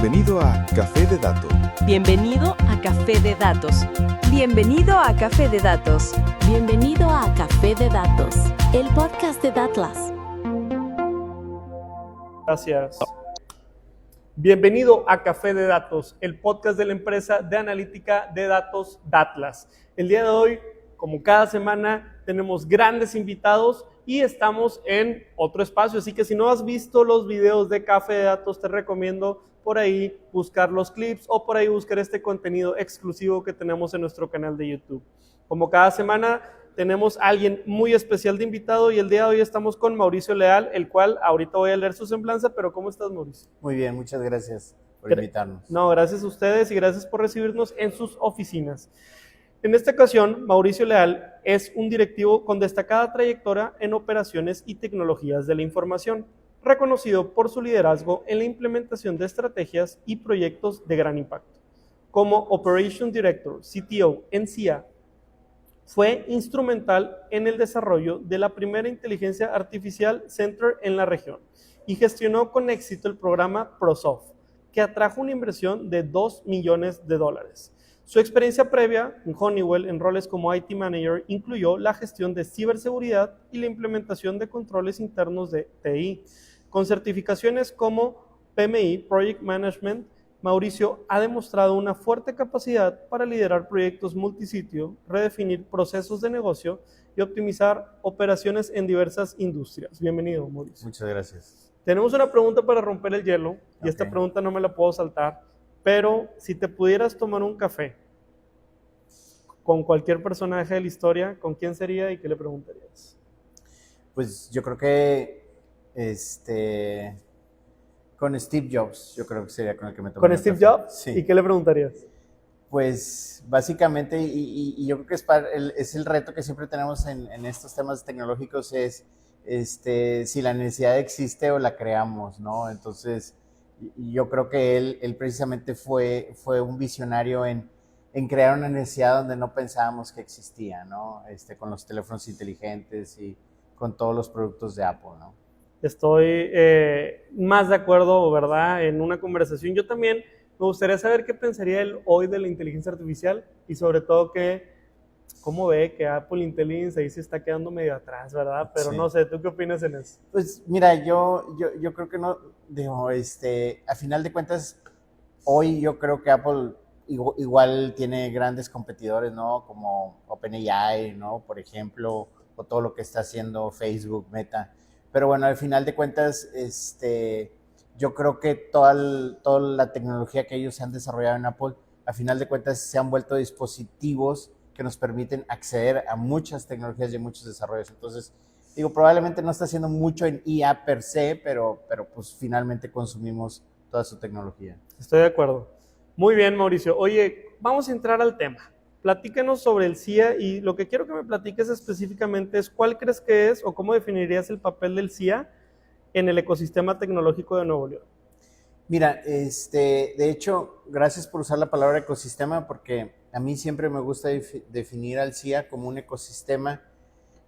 Bienvenido a Café de Datos. Bienvenido a Café de Datos. Bienvenido a Café de Datos. Bienvenido a Café de Datos, el podcast de Datlas. Gracias. Bienvenido a Café de Datos, el podcast de la empresa de analítica de datos Datlas. El día de hoy, como cada semana, tenemos grandes invitados y estamos en otro espacio. Así que si no has visto los videos de Café de Datos, te recomiendo por ahí buscar los clips o por ahí buscar este contenido exclusivo que tenemos en nuestro canal de YouTube. Como cada semana, tenemos a alguien muy especial de invitado y el día de hoy estamos con Mauricio Leal, el cual ahorita voy a leer su semblanza, pero ¿cómo estás, Mauricio? Muy bien, muchas gracias por invitarnos. No, gracias a ustedes y gracias por recibirnos en sus oficinas. En esta ocasión, Mauricio Leal es un directivo con destacada trayectoria en operaciones y tecnologías de la información, reconocido por su liderazgo en la implementación de estrategias y proyectos de gran impacto. Como Operation Director, CTO en CIA, fue instrumental en el desarrollo de la primera inteligencia artificial center en la región y gestionó con éxito el programa ProSoft, que atrajo una inversión de $2 millones. Su experiencia previa en Honeywell en roles como IT Manager incluyó la gestión de ciberseguridad y la implementación de controles internos de TI. Con certificaciones como PMI, Project Management, Mauricio ha demostrado una fuerte capacidad para liderar proyectos multisitio, redefinir procesos de negocio y optimizar operaciones en diversas industrias. Bienvenido, Mauricio. Muchas gracias. Tenemos una pregunta para romper el hielo y esta pregunta no me la puedo saltar, pero si te pudieras tomar un café con cualquier personaje de la historia, ¿con quién sería y qué le preguntarías? Pues yo creo que con Steve Jobs, yo creo que sería con el que me tomaría. ¿Con Steve Jobs? Sí. ¿Y qué le preguntarías? Pues básicamente, y yo creo que es el reto que siempre tenemos en estos temas tecnológicos, es si la necesidad existe o la creamos, ¿no? Entonces, yo creo que él precisamente fue un visionario en crear una necesidad donde no pensábamos que existía, ¿no? Con los teléfonos inteligentes y con todos los productos de Apple, ¿no? Estoy más de acuerdo, ¿verdad? En una conversación. Yo también me gustaría saber qué pensaría él hoy de la inteligencia artificial y sobre todo cómo ve que Apple Intelligence ahí se está quedando medio atrás, ¿verdad? Pero sí. No sé, ¿tú qué opinas en eso? Pues mira, yo creo que no, digo, a final de cuentas, hoy yo creo que Apple igual tiene grandes competidores, ¿no? Como OpenAI, ¿no? Por ejemplo, o todo lo que está haciendo Facebook, Meta. Pero bueno, al final de cuentas, yo creo que toda la tecnología que ellos han desarrollado en Apple, al final de cuentas se han vuelto dispositivos que nos permiten acceder a muchas tecnologías y muchos desarrollos. Entonces, digo, probablemente no está haciendo mucho en IA per se, pero pues finalmente consumimos toda su tecnología. Estoy de acuerdo. Muy bien, Mauricio. Oye, vamos a entrar al tema. Platícanos sobre el CIA y lo que quiero que me platiques específicamente es cuál crees que es o cómo definirías el papel del CIA en el ecosistema tecnológico de Nuevo León. Mira, de hecho, gracias por usar la palabra ecosistema porque a mí siempre me gusta definir al CIA como un ecosistema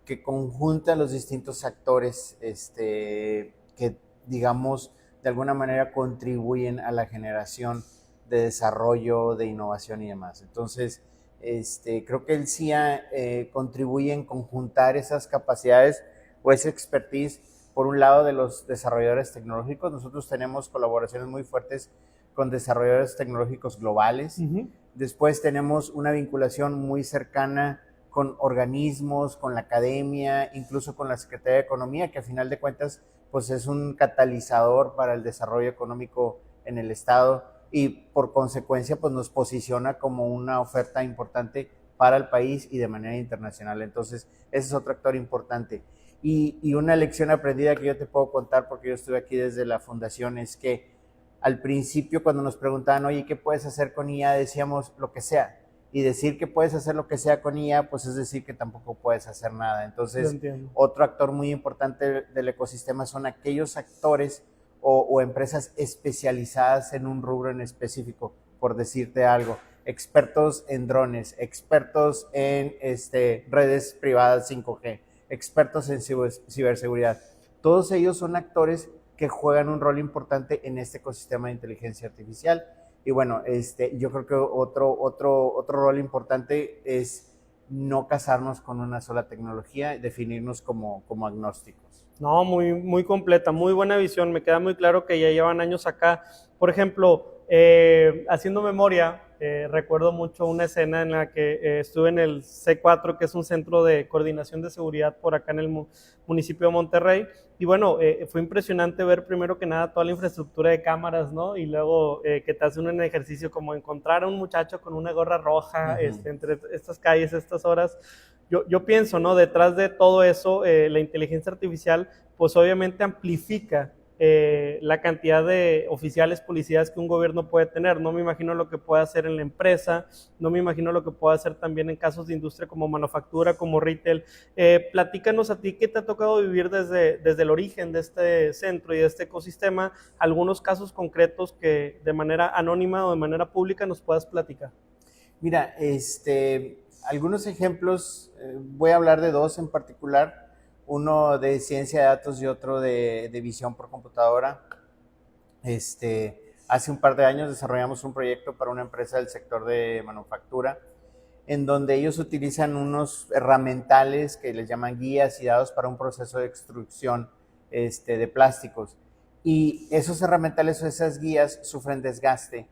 que conjunta los distintos actores que, digamos, de alguna manera contribuyen a la generación de desarrollo, de innovación y demás. Entonces, creo que el CIA contribuye en conjuntar esas capacidades o esa expertise, por un lado de los desarrolladores tecnológicos. Nosotros tenemos colaboraciones muy fuertes con desarrolladores tecnológicos globales. Uh-huh. Después tenemos una vinculación muy cercana con organismos, con la academia, incluso con la Secretaría de Economía, que a final de cuentas pues es un catalizador para el desarrollo económico en el Estado y por consecuencia pues nos posiciona como una oferta importante para el país y de manera internacional. Entonces ese es otro actor importante. Y una lección aprendida que yo te puedo contar, porque yo estuve aquí desde la fundación, es que al principio cuando nos preguntaban, oye, ¿qué puedes hacer con IA? Decíamos lo que sea. Y decir que puedes hacer lo que sea con IA, pues es decir que tampoco puedes hacer nada. Entonces, otro actor muy importante del ecosistema son aquellos actores o empresas especializadas en un rubro en específico, por decirte algo. Expertos en drones, expertos en redes privadas 5G, expertos en ciberseguridad. Todos ellos son actores que juegan un rol importante en este ecosistema de inteligencia artificial. Y bueno, yo creo que otro rol importante es no casarnos con una sola tecnología, definirnos como agnósticos. No, muy completa, muy buena visión. Me queda muy claro que ya llevan años acá. Por ejemplo, haciendo memoria, recuerdo mucho una escena en la que estuve en el C4, que es un centro de coordinación de seguridad por acá en el municipio de Monterrey. Y bueno, fue impresionante ver primero que nada toda la infraestructura de cámaras, ¿no? Y luego que te hacen un ejercicio como encontrar a un muchacho con una gorra roja entre estas calles, estas horas. Yo pienso, ¿no? Detrás de todo eso, la inteligencia artificial, pues obviamente amplifica la cantidad de oficiales, policías que un gobierno puede tener. No me imagino lo que puede hacer en la empresa, no me imagino lo que puede hacer también en casos de industria como manufactura, como retail. Platícanos a ti, ¿qué te ha tocado vivir desde el origen de este centro y de este ecosistema? Algunos casos concretos que de manera anónima o de manera pública nos puedas platicar. Mira, algunos ejemplos, voy a hablar de dos en particular. Uno de ciencia de datos y otro de visión por computadora. Hace un par de años desarrollamos un proyecto para una empresa del sector de manufactura, en donde ellos utilizan unos herramientales que les llaman guías y dados para un proceso de extrusión de plásticos. Y esos herramientales o esas guías sufren desgaste.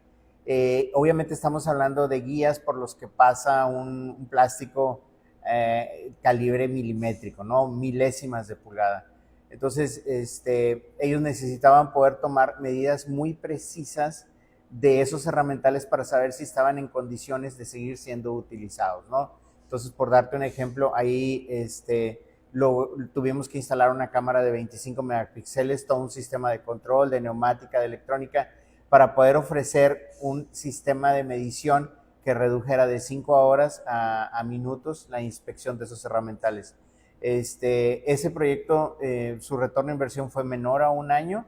Obviamente estamos hablando de guías por los que pasa un plástico calibre milimétrico, ¿no? Milésimas de pulgada. Entonces, ellos necesitaban poder tomar medidas muy precisas de esos herramientales para saber si estaban en condiciones de seguir siendo utilizados, ¿no? Entonces, por darte un ejemplo, ahí tuvimos que instalar una cámara de 25 megapíxeles, todo un sistema de control, de neumática, de electrónica, para poder ofrecer un sistema de medición que redujera de 5 horas a minutos la inspección de esos herramientales. Ese proyecto, su retorno de inversión fue menor a un año.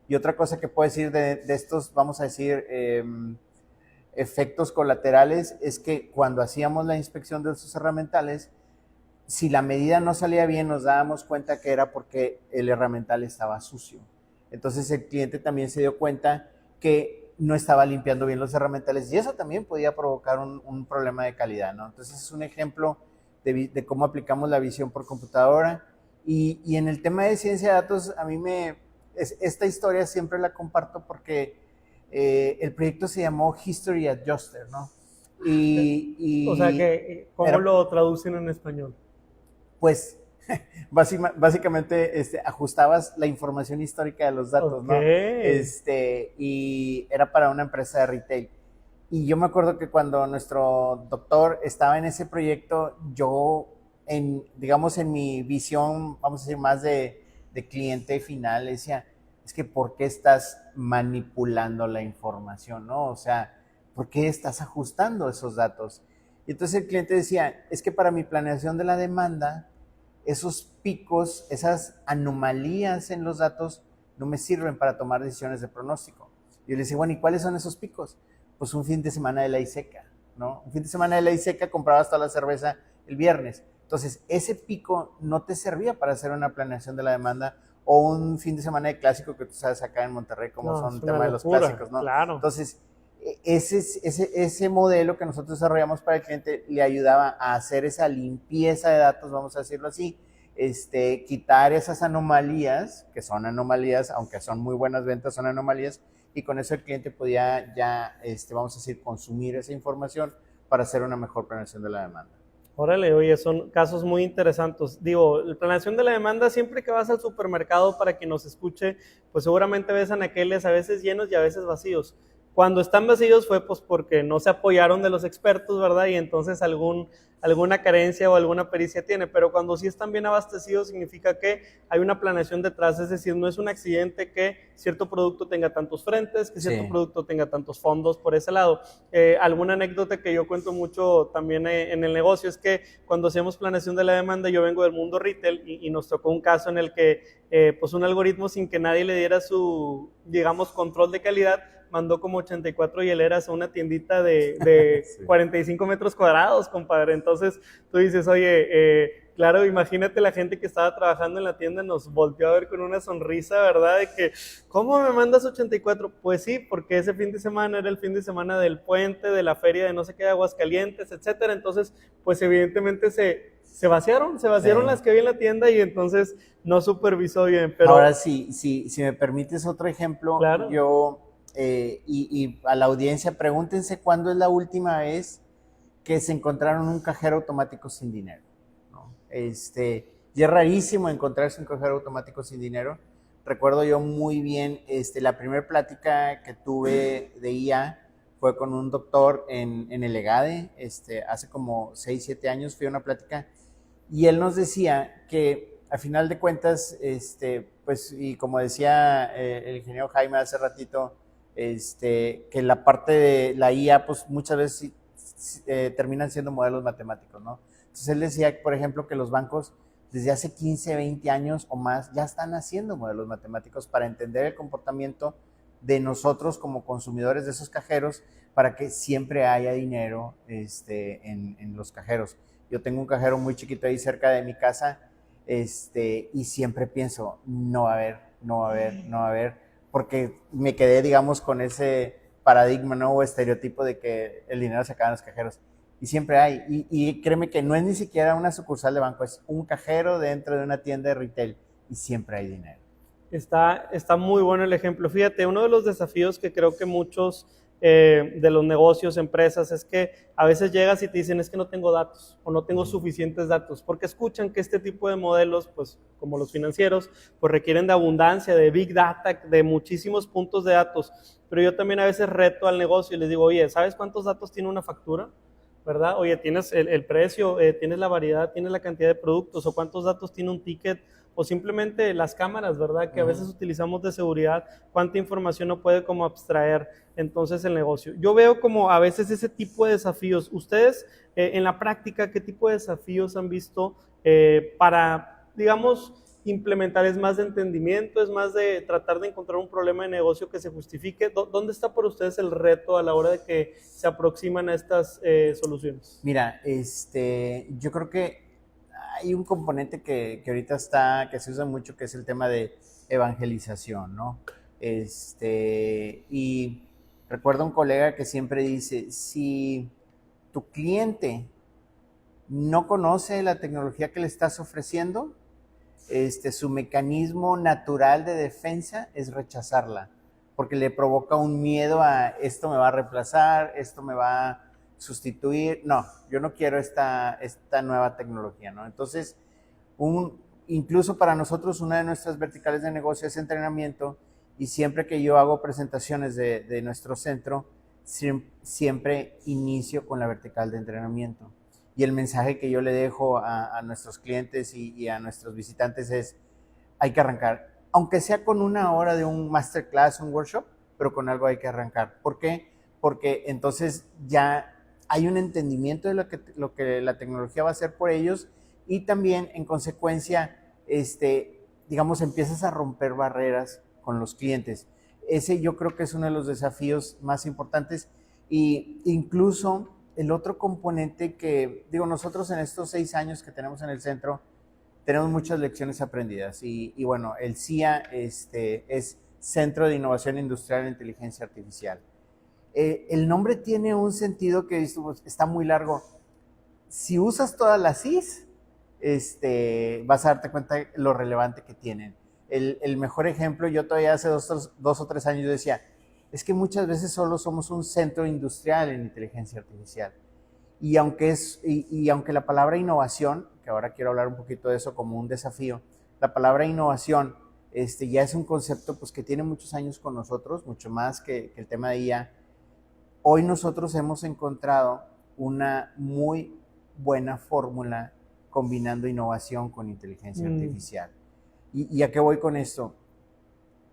Y otra cosa que puedo decir de estos, vamos a decir, efectos colaterales, es que cuando hacíamos la inspección de esos herramientales, si la medida no salía bien, nos dábamos cuenta que era porque el herramiental estaba sucio. Entonces el cliente también se dio cuenta que no estaba limpiando bien los herramientales y eso también podía provocar un problema de calidad, ¿no? Entonces es un ejemplo de cómo aplicamos la visión por computadora. Y en el tema de ciencia de datos, a mí esta historia siempre la comparto porque el proyecto se llamó History Adjuster, ¿no? O sea, ¿cómo lo traducen en español? Pues básicamente ajustabas la información histórica de los datos, ¿no? Y era para una empresa de retail. Y yo me acuerdo que cuando nuestro doctor estaba en ese proyecto, yo, digamos, en mi visión, vamos a decir, más de cliente final, decía, es que ¿por qué estás manipulando la información, no? O sea, ¿por qué estás ajustando esos datos? Y entonces el cliente decía, es que para mi planeación de la demanda, esos picos, esas anomalías en los datos no me sirven para tomar decisiones de pronóstico. Y yo le decía, bueno, ¿y cuáles son esos picos? Pues un fin de semana de ley seca, ¿no? Un fin de semana de ley seca comprabas toda la cerveza el viernes. Entonces, ese pico no te servía para hacer una planeación de la demanda o un fin de semana de clásico que tú sabes acá en Monterrey cómo son el tema de los clásicos, ¿no? Claro. Entonces, ese modelo que nosotros desarrollamos para el cliente le ayudaba a hacer esa limpieza de datos, vamos a decirlo así, quitar esas anomalías, que son anomalías, aunque son muy buenas ventas, son anomalías, y con eso el cliente podía ya, vamos a decir, consumir esa información para hacer una mejor planeación de la demanda. Órale, oye, son casos muy interesantes. Digo, la planeación de la demanda, siempre que vas al supermercado, para quien nos escuche, pues seguramente ves anaqueles a veces llenos y a veces vacíos. Cuando están vacíos fue pues porque no se apoyaron de los expertos, ¿verdad? Y entonces alguna carencia o alguna pericia tiene, pero cuando sí están bien abastecidos significa que hay una planeación detrás, es decir, no es un accidente que cierto producto tenga tantos frentes, que cierto producto tenga tantos fondos por ese lado. Alguna anécdota que yo cuento mucho también en el negocio es que cuando hacemos planeación de la demanda, yo vengo del mundo retail y nos tocó un caso en el que pues un algoritmo sin que nadie le diera su, digamos, control de calidad, mandó como 84 hieleras a una tiendita de Sí. 45 metros cuadrados, compadre. Entonces tú dices, oye, claro, imagínate la gente que estaba trabajando en la tienda nos volteó a ver con una sonrisa, ¿verdad? De que, ¿cómo me mandas 84? Pues sí, porque ese fin de semana era el fin de semana del puente, de la feria de no sé qué, de Aguascalientes, etcétera. Entonces, pues evidentemente se vaciaron Sí. las que había en la tienda y entonces no supervisó bien. Pero Ahora, si me permites otro ejemplo, Claro. yo, y a la audiencia, pregúntense cuándo es la última vez que se encontraron un cajero automático sin dinero, ¿no? Y es rarísimo encontrarse un cajero automático sin dinero. Recuerdo yo muy bien, la primera plática que tuve de IA fue con un doctor en el EGADE, hace como 6, 7 años fui a una plática y él nos decía que a final de cuentas, pues, y como decía el ingeniero Jaime hace ratito, que la parte de la IA, pues muchas veces terminan siendo modelos matemáticos, ¿no? Entonces él decía, por ejemplo, que los bancos desde hace 15, 20 años o más ya están haciendo modelos matemáticos para entender el comportamiento de nosotros como consumidores de esos cajeros para que siempre haya dinero en los cajeros. Yo tengo un cajero muy chiquito ahí cerca de mi casa, y siempre pienso, no va a haber, porque me quedé, digamos, con ese paradigma, ¿no? O estereotipo de que el dinero se acaba en los cajeros. Y siempre hay. Y créeme que no es ni siquiera una sucursal de banco, es un cajero dentro de una tienda de retail y siempre hay dinero. Está muy bueno el ejemplo. Fíjate, uno de los desafíos que creo que muchos de los negocios, empresas, es que a veces llegas y te dicen es que no tengo datos o no tengo suficientes datos, porque escuchan que este tipo de modelos, pues como los financieros, pues requieren de abundancia, de big data, de muchísimos puntos de datos. Pero yo también a veces reto al negocio y les digo, oye, ¿sabes cuántos datos tiene una factura? ¿Verdad? Oye, tienes el precio, tienes la variedad, tienes la cantidad de productos, o cuántos datos tiene un ticket, o simplemente las cámaras, ¿verdad? Que a veces utilizamos de seguridad, cuánta información no puede como abstraer entonces el negocio. Yo veo como a veces ese tipo de desafíos. Ustedes, en la práctica, ¿qué tipo de desafíos han visto para, digamos, implementar? ¿Es más de entendimiento? ¿Es más de tratar de encontrar un problema de negocio que se justifique? ¿Dónde está por ustedes el reto a la hora de que se aproximan a estas soluciones? Mira, yo creo que hay un componente que ahorita que se usa mucho, que es el tema de evangelización, ¿no? Y recuerdo un colega que siempre dice, si tu cliente no conoce la tecnología que le estás ofreciendo, su mecanismo natural de defensa es rechazarla, porque le provoca un miedo a esto me va a reemplazar, esto me va a sustituir. No, yo no quiero esta nueva tecnología, ¿no? Entonces, incluso para nosotros, una de nuestras verticales de negocio es entrenamiento, y siempre que yo hago presentaciones de nuestro centro, siempre inicio con la vertical de entrenamiento. Y el mensaje que yo le dejo a nuestros clientes y a nuestros visitantes es, hay que arrancar, aunque sea con 1 hora de un masterclass, un workshop, pero con algo hay que arrancar. ¿Por qué? Porque entonces ya hay un entendimiento de lo que la tecnología va a hacer por ellos, y también en consecuencia, digamos, empiezas a romper barreras con los clientes. Ese yo creo que es uno de los desafíos más importantes. Y incluso el otro componente que, digo, nosotros en estos 6 años que tenemos en el centro, tenemos muchas lecciones aprendidas. Y bueno, el CIA es Centro de Innovación Industrial e Inteligencia Artificial. El nombre tiene un sentido que está muy largo. Si usas todas las I's, vas a darte cuenta de lo relevante que tienen. El mejor ejemplo, yo todavía hace 2 o 3 años decía, es que muchas veces solo somos un centro industrial en inteligencia artificial. Y aunque la palabra innovación, que ahora quiero hablar un poquito de eso como un desafío, la palabra innovación ya es un concepto pues, que tiene muchos años con nosotros, mucho más que el tema de IA. Hoy nosotros hemos encontrado una muy buena fórmula combinando innovación con inteligencia artificial. ¿Y a qué voy con esto?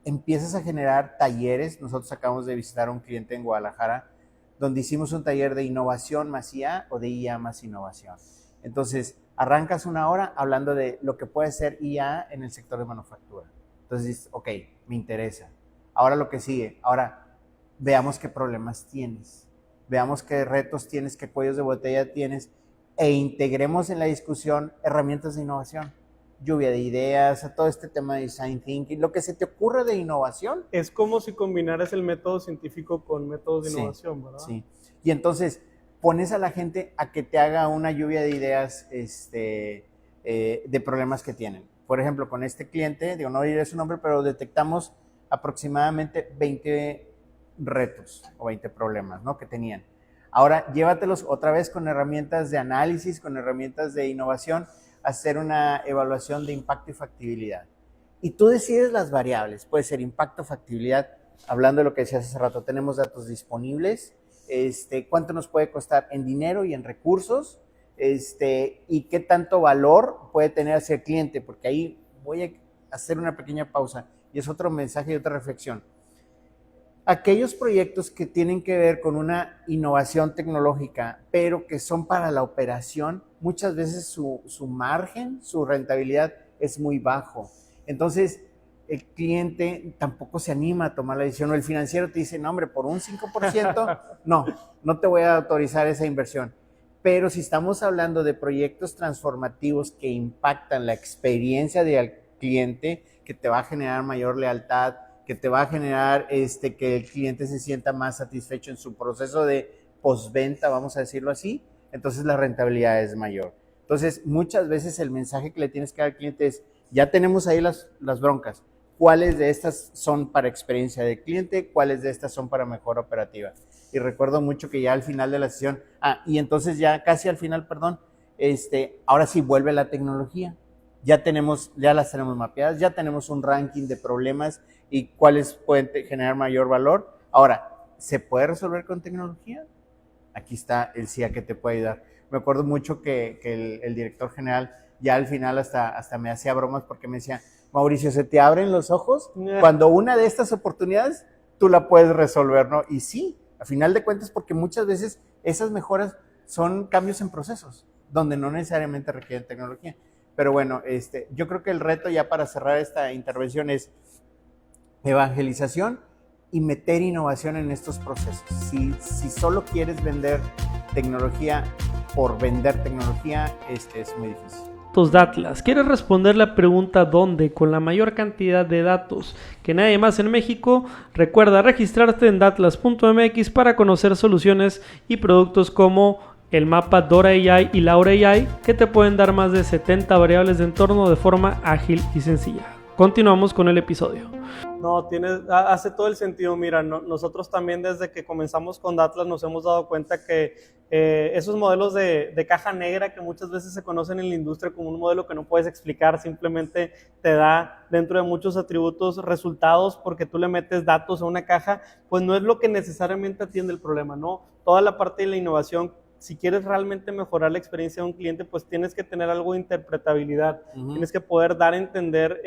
Empiezas a generar talleres. Nosotros acabamos de visitar a un cliente en Guadalajara donde hicimos un taller de innovación más IA o de IA más innovación. Entonces, arrancas 1 hora hablando de lo que puede ser IA en el sector de manufactura. Entonces dices, ok, me interesa. Ahora lo que sigue. Ahora, veamos qué problemas tienes, veamos qué retos tienes, qué cuellos de botella tienes, e integremos en la discusión herramientas de innovación, lluvia de ideas, todo este tema de design thinking, lo que se te ocurra de innovación. Es como si combinaras el método científico con métodos de innovación, ¿verdad? Sí, y entonces pones a la gente a que te haga una lluvia de ideas de problemas que tienen. Por ejemplo, con este cliente, digo, no diré su nombre, pero detectamos aproximadamente 20 retos o 20 problemas, ¿no?, que tenían. Ahora, llévatelos otra vez con herramientas de análisis, con herramientas de innovación, a hacer una evaluación de impacto y factibilidad. Y tú decides las variables. Puede ser impacto, factibilidad. Hablando de lo que decías hace rato, tenemos datos disponibles. ¿Cuánto nos puede costar en dinero y en recursos? Y qué tanto valor puede tener hacia el cliente, porque ahí voy a hacer una pequeña pausa y es otro mensaje y otra reflexión. Aquellos proyectos que tienen que ver con una innovación tecnológica, pero que son para la operación, muchas veces su margen, su rentabilidad es muy bajo. Entonces, el cliente tampoco se anima a tomar la decisión, o el financiero te dice, no hombre, por un 5%, no te voy a autorizar esa inversión. Pero si estamos hablando de proyectos transformativos que impactan la experiencia del cliente, que te va a generar mayor lealtad, que te va a generar que el cliente se sienta más satisfecho en su proceso de postventa, vamos a decirlo así, entonces la rentabilidad es mayor. Entonces, muchas veces el mensaje que le tienes que dar al cliente es, ya tenemos ahí las broncas, ¿cuáles de estas son para experiencia del cliente? ¿Cuáles de estas son para mejora operativa? Y recuerdo mucho que ya al final de la sesión, y entonces ya casi al final, ahora sí vuelve la tecnología. Ya las tenemos mapeadas, ya tenemos un ranking de problemas y cuáles pueden generar mayor valor. Ahora, ¿se puede resolver con tecnología? Aquí está el CIA que te puede ayudar. Me acuerdo mucho que el director general ya al final hasta me hacía bromas porque me decía, Mauricio, ¿se te abren los ojos cuando una de estas oportunidades tú la puedes resolver, ¿no? Y sí, a final de cuentas, porque muchas veces esas mejoras son cambios en procesos, donde no necesariamente requieren tecnología. Pero bueno, yo creo que el reto ya para cerrar esta intervención es evangelización y meter innovación en estos procesos. Si solo quieres vender tecnología por vender tecnología, es muy difícil. Datos Datlas. ¿Quieres responder la pregunta dónde con la mayor cantidad de datos que nadie más en México? Recuerda registrarte en datlas.mx para conocer soluciones y productos como el mapa Dora AI y Laura AI, que te pueden dar más de 70 variables de entorno de forma ágil y sencilla. Continuamos con el episodio. No, hace todo el sentido. Mira, nosotros también desde que comenzamos con Datlas nos hemos dado cuenta que esos modelos de caja negra que muchas veces se conocen en la industria como un modelo que no puedes explicar, simplemente te da dentro de muchos atributos resultados porque tú le metes datos a una caja, pues no es lo que necesariamente atiende el problema, ¿no? Toda la parte de la innovación, si quieres realmente mejorar la experiencia de un cliente, pues tienes que tener algo de interpretabilidad, tienes que poder dar a entender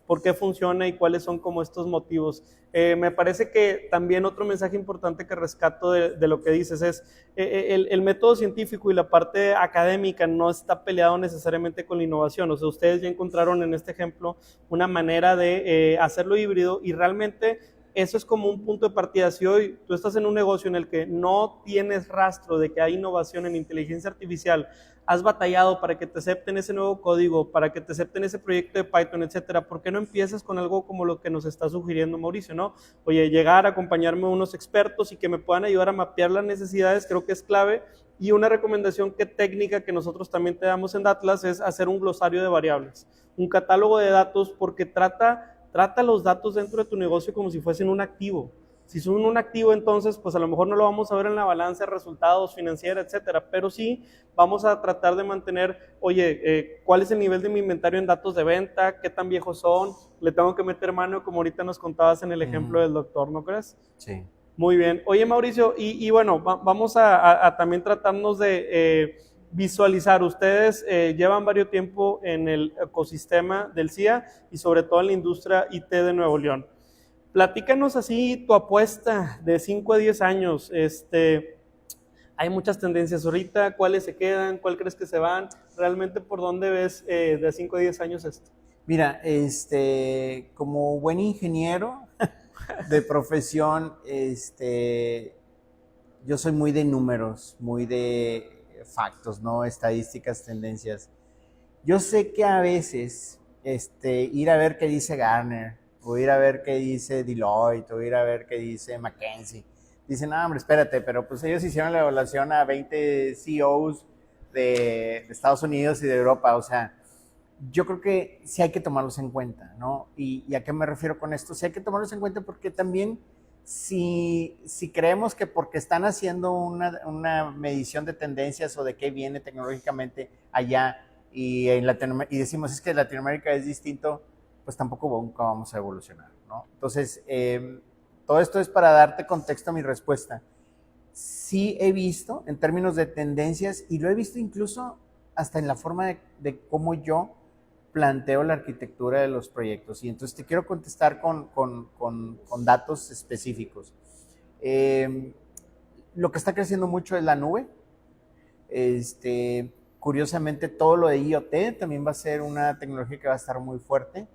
por qué funciona y cuáles son como estos motivos. Me parece que también otro mensaje importante que rescato de lo que dices es el método científico y la parte académica no está peleado necesariamente con la innovación. O sea, ustedes ya encontraron en este ejemplo una manera de hacerlo híbrido y realmente eso es como un punto de partida. Si hoy tú estás en un negocio en el que no tienes rastro de que hay innovación en inteligencia artificial, has batallado para que te acepten ese nuevo código, para que te acepten ese proyecto de Python, etcétera, ¿por qué no empiezas con algo como lo que nos está sugiriendo Mauricio, no? Oye, llegar a acompañarme a unos expertos y que me puedan ayudar a mapear las necesidades, creo que es clave. Y una recomendación técnica que nosotros también te damos en Datlas es hacer un glosario de variables, un catálogo de datos, porque trata los datos dentro de tu negocio como si fuesen un activo. Si son un activo, entonces, pues a lo mejor no lo vamos a ver en la balanza de resultados financiera, etcétera, pero sí vamos a tratar de mantener, oye, ¿cuál es el nivel de mi inventario en datos de venta? ¿Qué tan viejos son? ¿Le tengo que meter mano, como ahorita nos contabas en el ejemplo del doctor, ¿no crees? Sí. Muy bien. Oye, Mauricio, y bueno, vamos a también tratarnos de visualizar. Ustedes llevan varios tiempo en el ecosistema del CIA y sobre todo en la industria IT de Nuevo León. Platícanos así tu apuesta de 5 a 10 años. Hay muchas tendencias ahorita, ¿cuáles se quedan? ¿Cuál crees que se van? ¿Realmente por dónde ves de 5 a 10 años esto? Mira, como buen ingeniero, de profesión, yo soy muy de números, muy de factos, ¿no? Estadísticas, tendencias. Yo sé que a veces ir a ver qué dice Gartner, o ir a ver qué dice Deloitte, o ir a ver qué dice McKinsey, dicen, no, hombre, espérate, pero pues ellos hicieron la evaluación a 20 CEOs de Estados Unidos y de Europa, o sea, yo creo que sí hay que tomarlos en cuenta, ¿no? ¿Y a qué me refiero con esto? Sí hay que tomarlos en cuenta porque también si creemos que porque están haciendo una medición de tendencias o de qué viene tecnológicamente allá y decimos es que Latinoamérica es distinto, pues tampoco nunca vamos a evolucionar, ¿no? Entonces, todo esto es para darte contexto a mi respuesta. Sí he visto en términos de tendencias y lo he visto incluso hasta en la forma de cómo yo planteo la arquitectura de los proyectos. Y entonces te quiero contestar con datos específicos. Lo que está creciendo mucho es la nube. Curiosamente, todo lo de IoT también va a ser una tecnología que va a estar muy fuerte.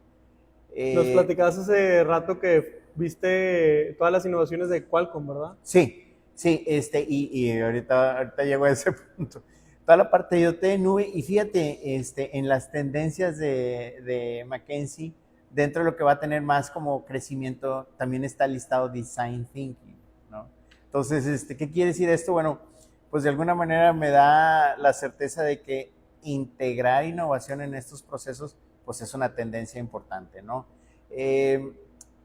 Nos platicabas hace rato que viste todas las innovaciones de Qualcomm, ¿verdad? Sí, y ahorita llego a ese punto. Toda la parte de IoT de nube, y fíjate, en las tendencias de McKinsey, dentro de lo que va a tener más como crecimiento, también está listado Design Thinking, ¿no? Entonces, ¿qué quiere decir esto? Bueno, pues de alguna manera me da la certeza de que integrar innovación en estos procesos, pues es una tendencia importante, ¿no?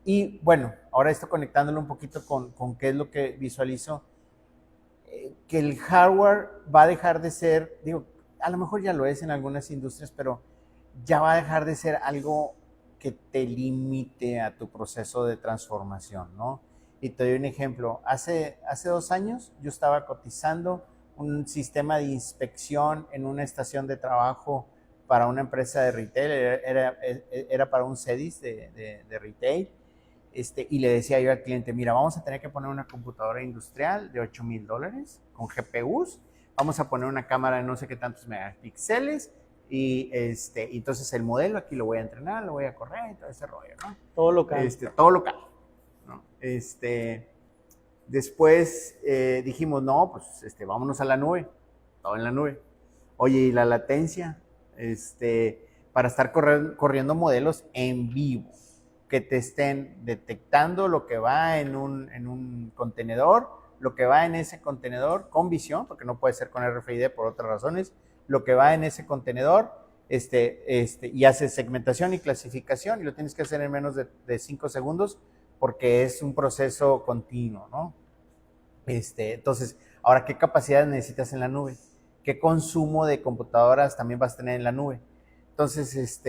Y bueno, ahora esto conectándolo un poquito con qué es lo que visualizo, que el hardware va a dejar de ser, digo, a lo mejor ya lo es en algunas industrias, pero ya va a dejar de ser algo que te limite a tu proceso de transformación, ¿no? Y te doy un ejemplo. Hace 2 años yo estaba cotizando un sistema de inspección en una estación de trabajo para una empresa de retail, era para un CEDIS de retail. Y le decía yo al cliente, mira, vamos a tener que poner una computadora industrial de $8,000 con GPUs, vamos a poner una cámara de no sé qué tantos megapíxeles, y entonces el modelo aquí lo voy a entrenar, lo voy a correr y todo ese rollo, ¿no? Todo local. Todo local, ¿no? Después dijimos, no, pues vámonos a la nube, todo en la nube. Oye, ¿y la latencia? Para estar corriendo modelos en vivo, que te estén detectando lo que va en un contenedor, lo que va en ese contenedor con visión, porque no puede ser con RFID por otras razones, lo que va en ese contenedor, y hace segmentación y clasificación, y lo tienes que hacer en menos de 5 segundos, porque es un proceso continuo, ¿no? Entonces, ahora, ¿qué capacidades necesitas en la nube? ¿Qué consumo de computadoras también vas a tener en la nube? Entonces,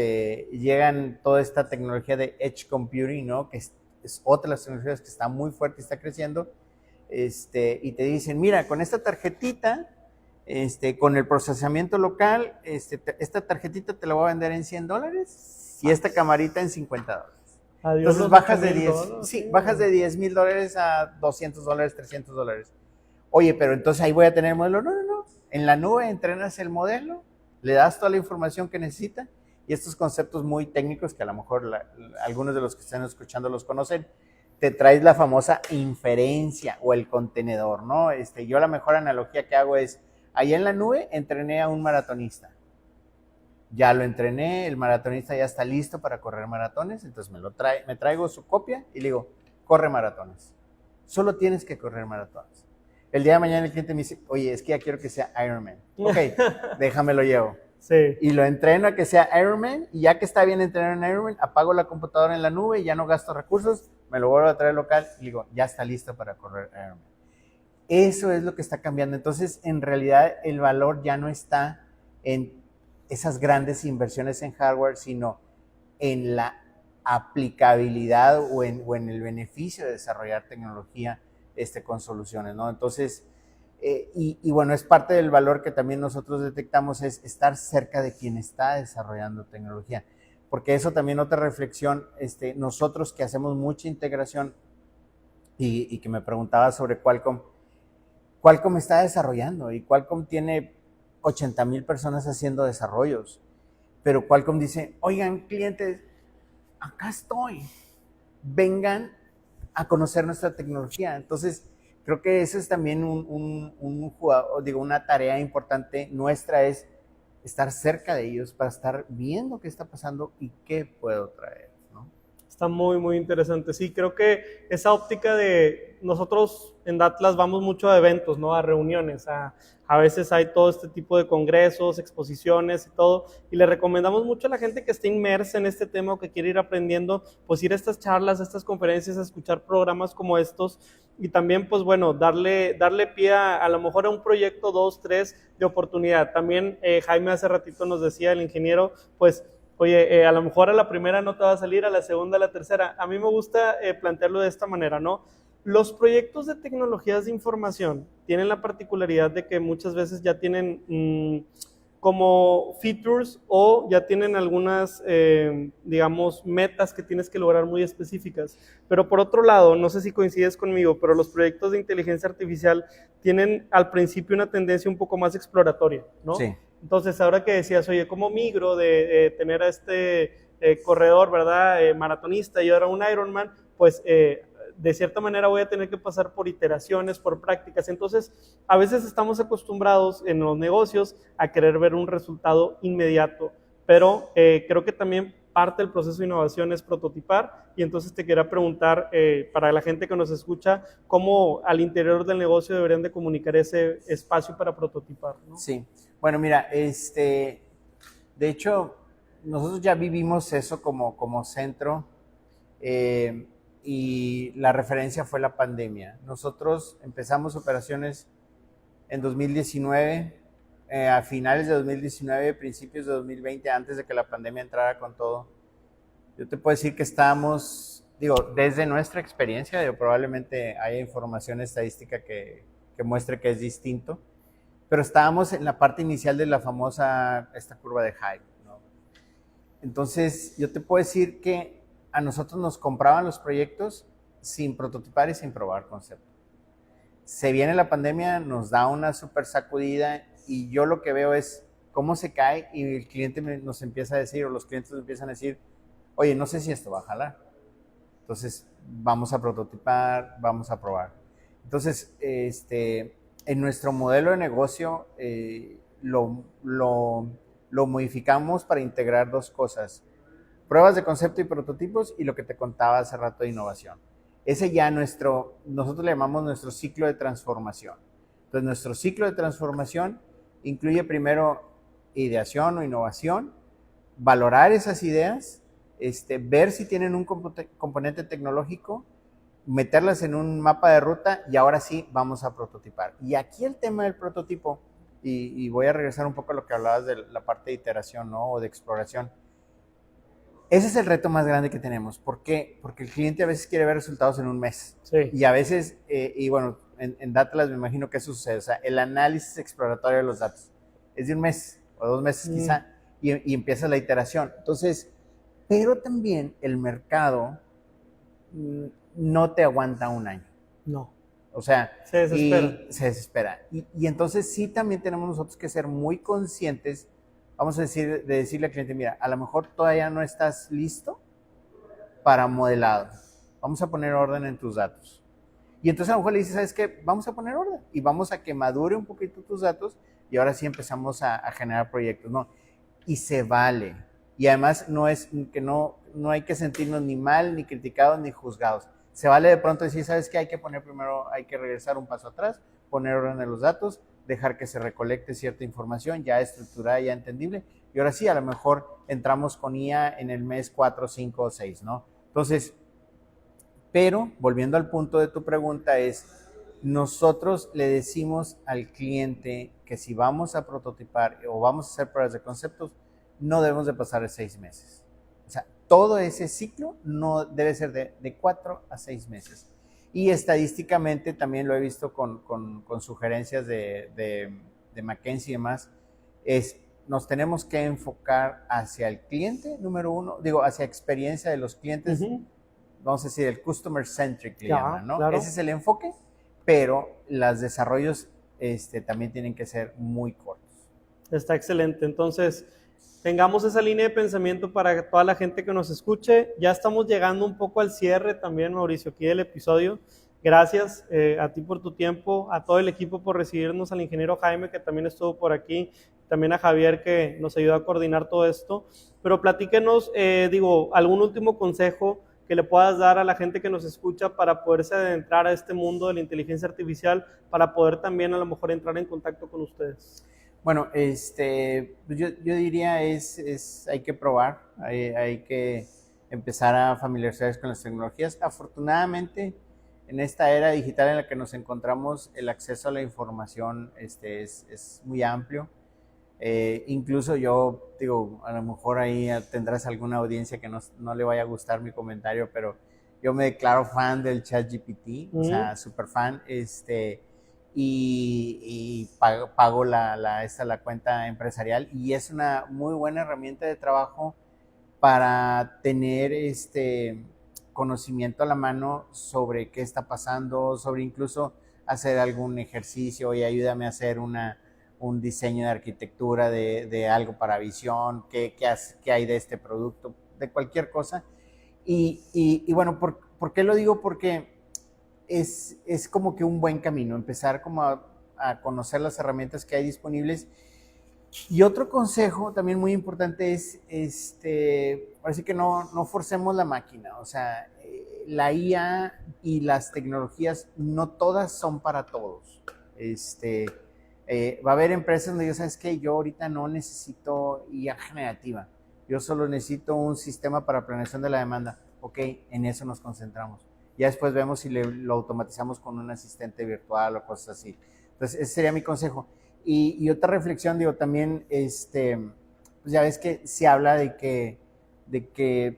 llegan toda esta tecnología de Edge Computing, ¿no? Que es otra de las tecnologías que está muy fuerte y está creciendo, y te dicen, mira, con esta tarjetita, con el procesamiento local, esta tarjetita te la voy a vender en $100 y esta camarita en $50. Adiós. Entonces bajas de $10,000 a $200, $300. Oye, pero entonces ahí voy a tener el modelo. No. En la nube entrenas el modelo, le das toda la información que necesita, y estos conceptos muy técnicos que a lo mejor algunos de los que están escuchando los conocen, te traes la famosa inferencia o el contenedor, ¿no? Yo la mejor analogía que hago es, allá en la nube entrené a un maratonista. Ya lo entrené, el maratonista ya está listo para correr maratones, entonces me traigo su copia y le digo, corre maratones. Solo tienes que correr maratones. El día de mañana el cliente me dice, oye, es que ya quiero que sea Ironman. Ok, déjamelo llevo. Sí. Y lo entreno a que sea Ironman, y ya que está bien entrenado en Ironman, apago la computadora en la nube y ya no gasto recursos, me lo vuelvo a traer local y digo, ya está listo para correr Ironman. Eso es lo que está cambiando. Entonces, en realidad, el valor ya no está en esas grandes inversiones en hardware, sino en la aplicabilidad o en el beneficio de desarrollar tecnología con soluciones, ¿no? Entonces, y bueno, es parte del valor que también nosotros detectamos, es estar cerca de quien está desarrollando tecnología, porque eso también otra reflexión, nosotros que hacemos mucha integración y que me preguntaba sobre Qualcomm está desarrollando, y Qualcomm tiene 80,000 personas haciendo desarrollos, pero Qualcomm dice, oigan, clientes, acá estoy, vengan a conocer nuestra tecnología. Entonces, creo que eso es también una tarea importante nuestra, es estar cerca de ellos para estar viendo qué está pasando y qué puedo traer, ¿no? Está muy, muy interesante. Sí, creo que esa óptica de nosotros en Datlas vamos mucho a eventos, ¿no? A reuniones, a veces hay todo este tipo de congresos, exposiciones y todo, y le recomendamos mucho a la gente que esté inmersa en este tema o que quiere ir aprendiendo, pues ir a estas charlas, a estas conferencias, a escuchar programas como estos, y también, pues bueno, darle pie a lo mejor a un proyecto, 2, 3 de oportunidad. También Jaime hace ratito nos decía, el ingeniero, pues, oye, a lo mejor a la primera no te va a salir, a la segunda, a la tercera. A mí me gusta plantearlo de esta manera, ¿no? Los proyectos de tecnologías de información tienen la particularidad de que muchas veces ya tienen como features o ya tienen algunas, digamos, metas que tienes que lograr muy específicas. Pero por otro lado, no sé si coincides conmigo, pero los proyectos de inteligencia artificial tienen al principio una tendencia un poco más exploratoria, ¿no? Sí. Entonces, ahora que decías, oye, ¿cómo migro de tener a este corredor, ¿verdad? Maratonista y ahora un Ironman? Pues de cierta manera voy a tener que pasar por iteraciones, por prácticas. Entonces, a veces estamos acostumbrados en los negocios a querer ver un resultado inmediato, pero creo que también parte del proceso de innovación es prototipar, y entonces te quería preguntar, para la gente que nos escucha, ¿cómo al interior del negocio deberían de comunicar ese espacio para prototipar, ¿no? Sí, bueno, mira, de hecho, nosotros ya vivimos eso como centro, y la referencia fue la pandemia. Nosotros empezamos operaciones en 2019, a finales de 2019, principios de 2020, antes de que la pandemia entrara con todo. Yo te puedo decir que estábamos, desde nuestra experiencia, probablemente haya información estadística que muestre que es distinto, pero estábamos en la parte inicial de la famosa, esta curva de Hyde, ¿no? Entonces, yo te puedo decir que a nosotros nos compraban los proyectos sin prototipar y sin probar concepto. Se viene la pandemia, nos da una súper sacudida, y yo lo que veo es cómo se cae, y el cliente nos empieza a decir, o los clientes nos empiezan a decir, oye, no sé si esto va a jalar. Entonces, vamos a prototipar, vamos a probar. Entonces, en nuestro modelo de negocio lo modificamos para integrar dos cosas: pruebas de concepto y prototipos, y lo que te contaba hace rato de innovación. Ese ya nosotros le llamamos nuestro ciclo de transformación. Entonces, nuestro ciclo de transformación incluye primero ideación o innovación, valorar esas ideas, ver si tienen un componente tecnológico, meterlas en un mapa de ruta, y ahora sí vamos a prototipar. Y aquí el tema del prototipo, y voy a regresar un poco a lo que hablabas de la parte de iteración, ¿no? O de exploración. Ese es el reto más grande que tenemos. ¿Por qué? Porque el cliente a veces quiere ver resultados en un mes. Sí. Y a veces, y bueno, en Datlas me imagino que eso sucede. O sea, el análisis exploratorio de los datos es de un mes o 2 meses quizá, y empieza la iteración. Entonces, pero también el mercado no te aguanta un año. No. O sea, Se desespera. Y entonces sí también tenemos nosotros que ser muy conscientes, vamos a decirle al cliente, mira, a lo mejor todavía no estás listo para modelado. Vamos a poner orden en tus datos. Y entonces a lo mejor le dices, ¿sabes qué? Vamos a poner orden y vamos a que madure un poquito tus datos, y ahora sí empezamos a generar proyectos, ¿no? Y se vale. Y además no hay que sentirnos ni mal, ni criticados, ni juzgados. Se vale de pronto decir, ¿sabes qué? Hay que regresar un paso atrás, poner orden en los datos, dejar que se recolecte cierta información ya estructurada, ya entendible, y ahora sí, a lo mejor entramos con IA en el mes 4, 5 o 6, ¿no? Entonces, pero volviendo al punto de tu pregunta, nosotros le decimos al cliente que si vamos a prototipar o vamos a hacer pruebas de conceptos, no debemos de pasar de 6 meses. O sea, todo ese ciclo no debe ser de 4 a 6 meses. Y estadísticamente también lo he visto con sugerencias de McKinsey y demás, nos tenemos que enfocar hacia el cliente, número uno, hacia experiencia de los clientes, vamos a decir el customer centric, le llaman, ¿no? Claro. Ese es el enfoque, pero los desarrollos también tienen que ser muy cortos. Está excelente. Entonces, tengamos esa línea de pensamiento para toda la gente que nos escuche. Ya estamos llegando un poco al cierre también, Mauricio, aquí del episodio. Gracias a ti por tu tiempo, a todo el equipo por recibirnos, al ingeniero Jaime que también estuvo por aquí, también a Javier que nos ayudó a coordinar todo esto. Pero platíquenos, algún último consejo que le puedas dar a la gente que nos escucha para poderse adentrar a este mundo de la inteligencia artificial, para poder también a lo mejor entrar en contacto con ustedes. Bueno, yo diría hay que probar, hay que empezar a familiarizarse con las tecnologías. Afortunadamente, en esta era digital en la que nos encontramos, el acceso a la información es muy amplio. Incluso yo digo, a lo mejor ahí tendrás alguna audiencia que no le vaya a gustar mi comentario, pero yo me declaro fan del ChatGPT, o sea, súper fan, y pago la cuenta empresarial, y es una muy buena herramienta de trabajo para tener conocimiento a la mano sobre qué está pasando, sobre incluso hacer algún ejercicio y ayúdame a hacer un diseño de arquitectura de algo para visión, qué hay de este producto, de cualquier cosa. Y bueno, ¿por qué lo digo? Porque es como que un buen camino, empezar como a conocer las herramientas que hay disponibles. Y otro consejo también muy importante es, ahora sí que no forcemos la máquina, o sea, la IA y las tecnologías no todas son para todos. Va a haber empresas donde yo ahorita no necesito IA generativa, yo solo necesito un sistema para planeación de la demanda. Ok, en eso nos concentramos. Ya después vemos si lo automatizamos con un asistente virtual o cosas así. Entonces, ese sería mi consejo. Y otra reflexión, también, pues ya ves que se habla de que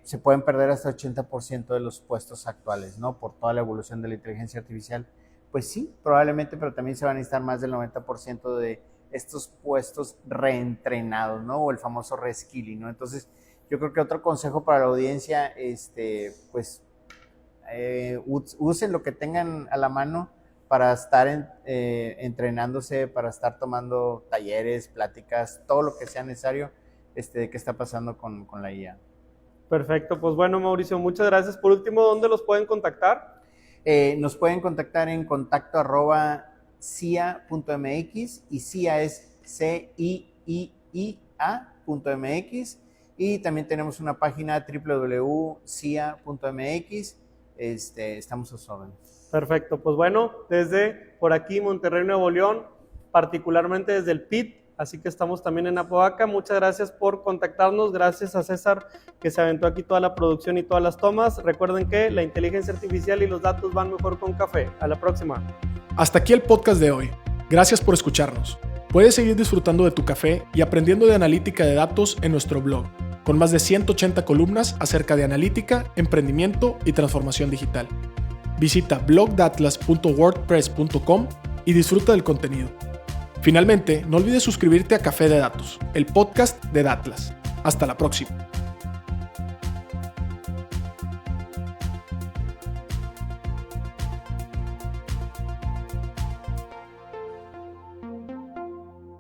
se pueden perder hasta 80% de los puestos actuales, ¿no? Por toda la evolución de la inteligencia artificial. Pues sí, probablemente, pero también se van a necesitar más del 90% de estos puestos reentrenados, ¿no? O el famoso reskilling, ¿no? Entonces, yo creo que otro consejo para la audiencia, pues, usen lo que tengan a la mano para estar entrenándose, para estar tomando talleres, pláticas, todo lo que sea necesario de qué está pasando con la IA. Perfecto, pues bueno, Mauricio, muchas gracias. Por último, ¿dónde los pueden contactar? Nos pueden contactar en contacto@cia.mx, y CIA es CIIIA.mx, y también tenemos una página www.cia.mx. Estamos a sus órdenes. Perfecto, pues bueno, desde por aquí, Monterrey, Nuevo León, particularmente desde el PIT, así que estamos también en Apodaca. Muchas gracias por contactarnos, gracias a César que se aventó aquí toda la producción y todas las tomas. Recuerden que la inteligencia artificial y los datos van mejor con café. A la próxima. Hasta aquí el podcast de hoy. Gracias por escucharnos. Puedes seguir disfrutando de tu café y aprendiendo de analítica de datos en nuestro blog, con más de 180 columnas acerca de analítica, emprendimiento y transformación digital. Visita blogdatlas.wordpress.com y disfruta del contenido. Finalmente, no olvides suscribirte a Café de Datos, el podcast de Datlas. Hasta la próxima.